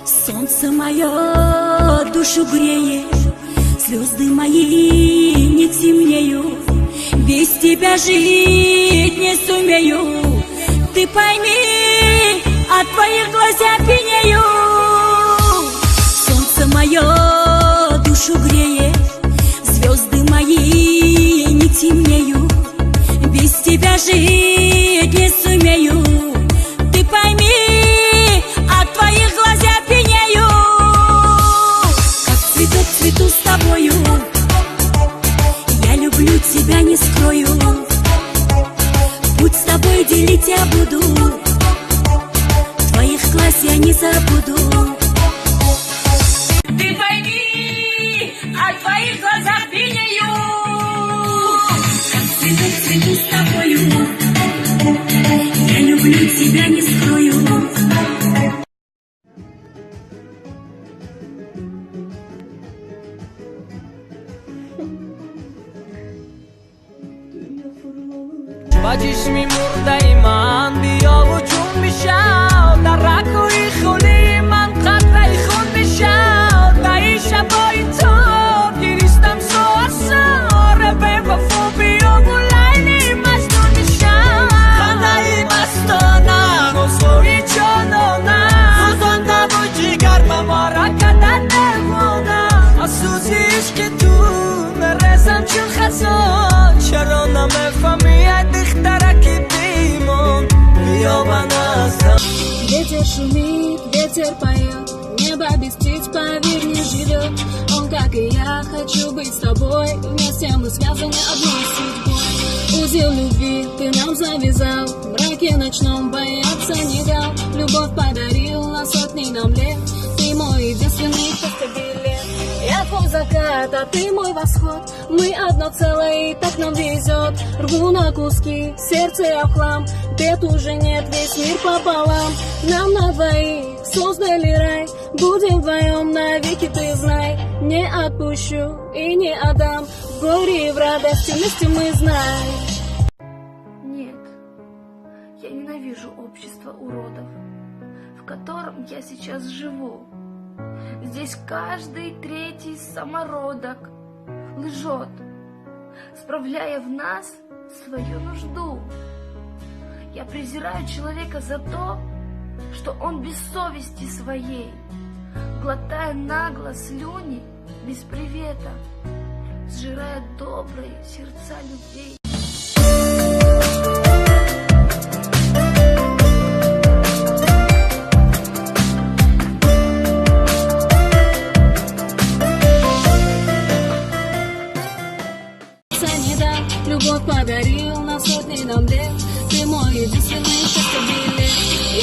Солнце мое душу греет, звезды мои не темнеют. Без тебя жить не сумею. Ты пойми, от твоих глаз я пьянею. Солнце мое душу греет, звезды мои не темнеют. Без тебя жить не сумею. Ты пойми, от твоих глаз я пьянею. Как цветок цвету с тобою, я люблю тебя, не скрою. Путь с тобой делить я буду, твоих глаз я не забуду. Ты пойми, от твоих глазах пьянею. Как цветок цвету с тобою, я люблю тебя, не скрою. بچشمی مرده من بیا و جون بشم در رکوی خولی من قطره خون بشم و این شبای تو گریستم سوار به وفو بیا و لیلی مجنون بشم خنده مستانم و سوی جانانم سوزانده و جگر ممارا کدن نمانم افسوسیش که تو مرزم چون خزان چرا نمیفهمی Ветер шумит, ветер поет, небо без птиц, поверь, не живет. Он, как и я, хочу быть с тобой, вместе мы связаны одной судьбой. Узел любви ты нам завязал, в мраке ночном бояться не дал. Любовь подарил на сотни нам лет, ты мой единственный постабилет. Я твой закат, а ты мой восход, мы одно целое, и так нам везет. Рву на куски, сердце я в хлам, бед уже нет, весь мир пополам. Нам на двоих создали рай, будем вдвоем навеки, ты знай. Не отпущу и не отдам, в горе и в радости вместе мы знаем. Нет, я ненавижу общество уродов, в котором я сейчас живу. Здесь каждый третий самородок лжет, справляя в нас свою нужду. Я презираю человека за то, что он без совести своей, глотая нагло слюни без привета, сжирая добрые сердца людей. Любовь подарил на сотни нам лет, ты мой единственный постабилет.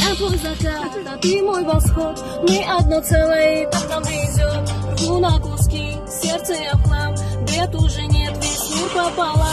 Я твой закат, а ты мой восход, мы одно целое, и так нам везет. Рву на куски, сердце я в хлам, бед уже нет, весь мир пополам.